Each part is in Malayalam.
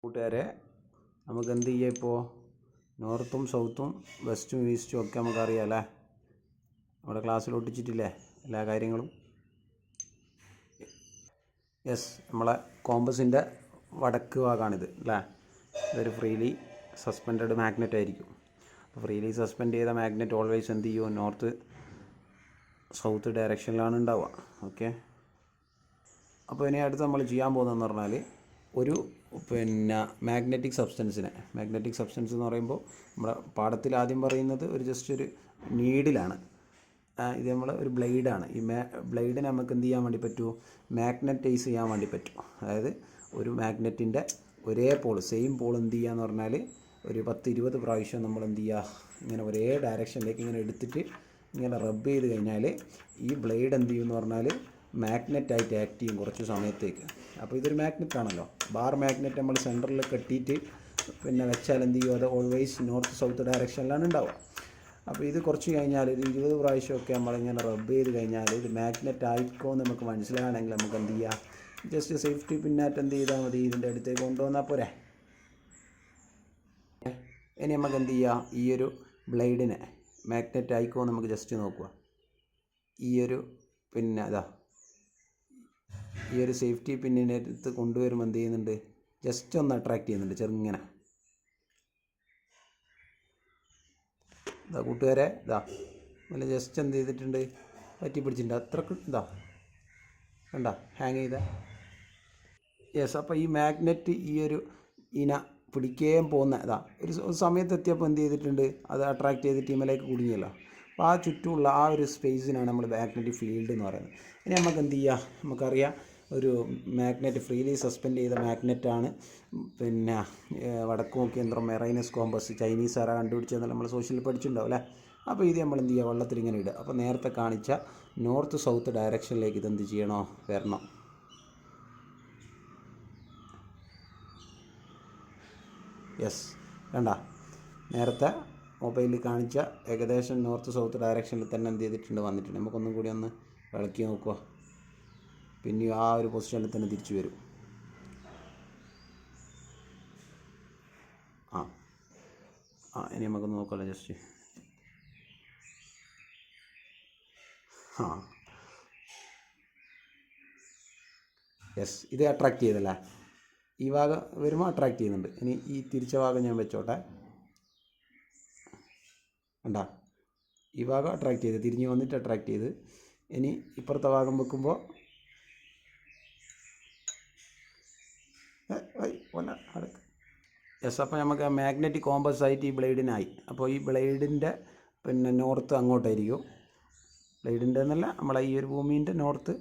കൂട്ടുകാരെ നമുക്ക് എന്ത് ചെയ്യാം? ഇപ്പോൾ നോർത്തും സൗത്തും വെസ്റ്റും ഈസ്റ്റും ഒക്കെ നമുക്കറിയാം അല്ലേ? നമ്മുടെ ക്ലാസ്സിൽ ഒട്ടിച്ചിട്ടില്ലേ എല്ലാ കാര്യങ്ങളും? യെസ്, നമ്മളെ കോമ്പസിൻ്റെ വടക്ക് ഭാഗമാണിത് അല്ലേ? ഇതൊരു ഫ്രീലി സസ്പെൻഡഡ് മാഗ്നറ്റ് ആയിരിക്കും. അപ്പോൾ ഫ്രീലി സസ്പെൻഡ് ചെയ്ത മാഗ്നറ്റ് ഓൾവേസ് എന്ത് ചെയ്യും? നോർത്ത് സൗത്ത് ഡയറക്ഷനിലാണ് ഉണ്ടാവുക. ഓക്കെ, അപ്പോൾ ഇനി അടുത്ത് നമ്മൾ ചെയ്യാൻ പോകുന്നതെന്ന് പറഞ്ഞാൽ ഒരു മാഗ്നറ്റിക് സബ്സ്റ്റൻസ് എന്ന് പറയുമ്പോൾ നമ്മുടെ പാഠത്തിൽ ആദ്യം പറയുന്നത് ജസ്റ്റ് ഒരു നീഡിലാണ്. ഇത് നമ്മൾ ഒരു ബ്ലേഡാണ്. ഈ ബ്ലേഡിനെ നമുക്ക് എന്ത് ചെയ്യാൻ വേണ്ടി പറ്റുമോ? മാഗ്നറ്റൈസ് ചെയ്യാൻ വേണ്ടി പറ്റും. അതായത് ഒരു മാഗ്നറ്റിൻ്റെ ഒരേ പോൾ, സെയിം പോൾ എന്ത് ചെയ്യുക എന്ന് പറഞ്ഞാൽ ഒരു 10-20 പ്രാവശ്യം നമ്മൾ എന്ത് ചെയ്യുക, ഇങ്ങനെ ഒരേ ഡയറക്ഷനിലേക്ക് ഇങ്ങനെ എടുത്തിട്ട് ഇങ്ങനെ റബ്ബ് ചെയ്ത് കഴിഞ്ഞാൽ ഈ ബ്ലേഡ് എന്ത് ചെയ്യുമെന്ന് പറഞ്ഞാൽ മാഗ്നറ്റായിട്ട് ആക്ട് ചെയ്യും കുറച്ച് സമയത്തേക്ക്. അപ്പോൾ ഇതൊരു മാഗ്നറ്റാണല്ലോ, ബാർ മാഗ്നറ്റ് നമ്മൾ സെൻറ്ററിൽ കെട്ടിയിട്ട് വെച്ചാൽ എന്ത് ചെയ്യും? അത് ഓൾവേസ് നോർത്ത് സൗത്ത് ഡയറക്ഷനിലാണ് ഉണ്ടാവുക. അപ്പോൾ ഇത് കുറച്ച് കഴിഞ്ഞാൽ ഒരു 20 പ്രാവശ്യമൊക്കെ നമ്മളിങ്ങനെ റബ്ബ് ചെയ്ത് കഴിഞ്ഞാൽ ഇത് മാഗ്നറ്റ് ആയിക്കോ എന്ന് നമുക്ക് മനസ്സിലാകണമെങ്കിൽ നമുക്ക് എന്ത് ചെയ്യാം? ജസ്റ്റ് സേഫ്റ്റി പിന്നായിട്ട് എന്ത് ചെയ്താൽ മതി? ഇതിൻ്റെ അടുത്തേക്ക് കൊണ്ടുവന്നാൽ പോരെ. ഇനി നമുക്ക് എന്ത് ചെയ്യാം? ഈ ഒരു ബ്ലേഡിനെ മാഗ്നറ്റ് ആയിക്കോ എന്ന് നമുക്ക് ജസ്റ്റ് നോക്കുക. ഈ ഒരു ഈ ഒരു സേഫ്റ്റി പിന്നിനെ അടുത്ത് കൊണ്ടുവരുമ്പോൾ എന്ത് ചെയ്യുന്നുണ്ട്? ജസ്റ്റ് ഒന്ന് അട്രാക്ട് ചെയ്യുന്നുണ്ട് ചെറുങ്ങനെ. കൂട്ടുകാരെ നല്ല ജസ്റ്റ് എന്ത് ചെയ്തിട്ടുണ്ട്? പറ്റി പിടിച്ചിട്ടുണ്ട്. അത്രക്ക് കണ്ട ഹാങ് ചെയ്ത. യെസ്, അപ്പോൾ ഈ മാഗ്നറ്റ് ഈ ഒരു പിടിക്കുകയും പോകുന്ന ഒരു സമയത്തെത്തിയപ്പോൾ എന്ത് ചെയ്തിട്ടുണ്ട്? അത് അട്രാക്ട് ചെയ്ത് ടീമിലേക്ക് കുടുങ്ങിയല്ലോ. അപ്പോൾ ആ ചുറ്റുമുള്ള ആ ഒരു സ്പേസിനാണ് നമ്മൾ മാഗ്നറ്റിക് ഫീൽഡ് എന്ന് പറയുന്നത്. ഇനി നമുക്ക് എന്ത് ചെയ്യുക? നമുക്കറിയാം ഒരു മാഗ്നറ്റ് ഫ്രീലി സസ്പെൻഡ് ചെയ്ത മാഗ്നറ്റാണ് വടക്ക് നോക്കി യന്ത്രം മെറൈനസ് കോമ്പസ്. ചൈനീസ് ആരാ കണ്ടുപിടിച്ചതെന്നല്ല നമ്മൾ സോഷ്യലിൽ പഠിച്ചിട്ടുണ്ടാവും അല്ലേ? അപ്പോൾ ഇത് നമ്മൾ എന്ത് ചെയ്യുക? വെള്ളത്തിൽ ഇങ്ങനെ ഇടുക. അപ്പോൾ നേരത്തെ കാണിച്ച നോർത്ത് സൗത്ത് ഡയറക്ഷനിലേക്ക് ഇതെന്ത് ചെയ്യണോ? വരണം. യെസ്, കണ്ട നേരത്തെ മൊബൈലിൽ കാണിച്ച ഏകദേശം നോർത്ത് സൗത്ത് ഡയറക്ഷനിൽ തന്നെ എന്ത് ചെയ്തിട്ടുണ്ട്? വന്നിട്ടുണ്ട്. നമുക്കൊന്നും കൂടി ഒന്ന് ഇളക്കി നോക്കുക. പിന്നെ ആ ഒരു പൊസിഷനിൽ തന്നെ തിരിച്ചു വരും. ഇനി നമുക്കൊന്ന് നോക്കാമല്ലോ ജസ്റ്റ്. യെസ്, ഇത് അട്രാക്ട് ചെയ്തല്ലേ? ഈ ഭാഗം വരുമ്പോൾ അട്രാക്ട് ചെയ്യുന്നുണ്ട്. ഇനി ഈ തിരിച്ച ഭാഗം ഞാൻ വെച്ചോട്ടെ. കണ്ടാ, ഈ ഭാഗം അട്രാക്ട് ചെയ്ത് തിരിഞ്ഞ് വന്നിട്ട് അട്രാക്ട് ചെയ്ത്. ഇനി ഇപ്പുറത്തെ ഭാഗം വെക്കുമ്പോൾ യെസ്, അപ്പോൾ നമുക്ക് മാഗ്നറ്റിക് കോമ്പസ് ആയിട്ട് ഈ ബ്ലേഡിനായി. അപ്പോൾ ഈ ബ്ലേഡിൻ്റെ നോർത്ത് അങ്ങോട്ടായിരിക്കും. ബ്ലേഡിൻ്റെ എന്നല്ല, നമ്മളെ ഈ ഒരു ഭൂമീൻ്റെ നോർത്ത്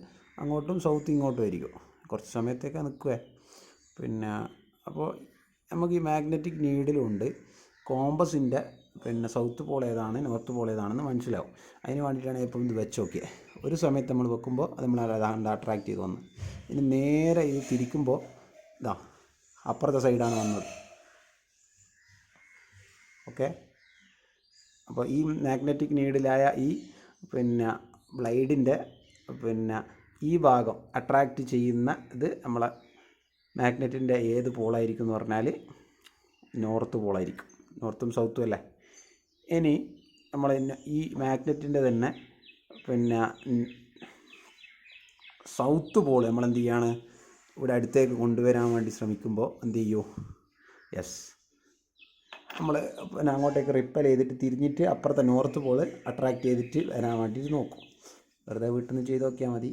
അങ്ങോട്ടും സൗത്ത് ഇങ്ങോട്ടും ആയിരിക്കും. കുറച്ച് സമയത്തേക്ക് നിൽക്കുവേ. അപ്പോൾ നമുക്ക് ഈ മാഗ്നറ്റിക് നീഡിലുണ്ട് കോമ്പസിൻ്റെ സൗത്ത് പോൾ ഏതാണ് നോർത്ത് പോൾ ഏതാണെന്ന് മനസ്സിലാവും. അതിന് വേണ്ടിയിട്ടാണ് ഇപ്പോൾ ഇത് വെച്ച് നോക്കിയത്. ഒരു സമയത്ത് നമ്മൾ വെക്കുമ്പോൾ അത് നമ്മൾ അട്രാക്ട് ചെയ്ത് വന്നു. ഇനി നേരെ ഇത് തിരിക്കുമ്പോൾ അപ്പുറത്തെ സൈഡാണ് വന്നത്. ഓക്കെ, അപ്പോൾ ഈ മാഗ്നറ്റിക് നീഡിലായ ഈ ബ്ലേഡിൻ്റെ ഈ ഭാഗം അട്രാക്റ്റ് ചെയ്യുന്ന ഇത് നമ്മളെ മാഗ്നറ്റിൻ്റെ ഏത് പോളായിരിക്കും എന്ന് പറഞ്ഞാൽ നോർത്ത് പോളായിരിക്കും. നോർത്തും സൗത്തും അല്ലേ? ഇനി നമ്മൾ ഈ മാഗ്നറ്റിൻ്റെ തന്നെ സൗത്ത് പോൾ നമ്മൾ എന്ത് ചെയ്യാണ്? ഇവിടെ അടുത്തേക്ക് കൊണ്ടുവരാൻ വേണ്ടി ശ്രമിക്കുമ്പോൾ എന്ത് ചെയ്യൂ? യെസ്, നമ്മൾ അങ്ങോട്ടേക്ക് റിപ്പൽ ചെയ്തിട്ട് തിരിഞ്ഞിട്ട് അപ്പുറത്തെ നോർത്ത് പോൾ അട്രാക്ട് ചെയ്തിട്ട് വരാൻ വേണ്ടിയിട്ട് നോക്കും. വെറുതെ വീട്ടിൽ നിന്ന് ചെയ്ത് നോക്കിയാൽ മതി.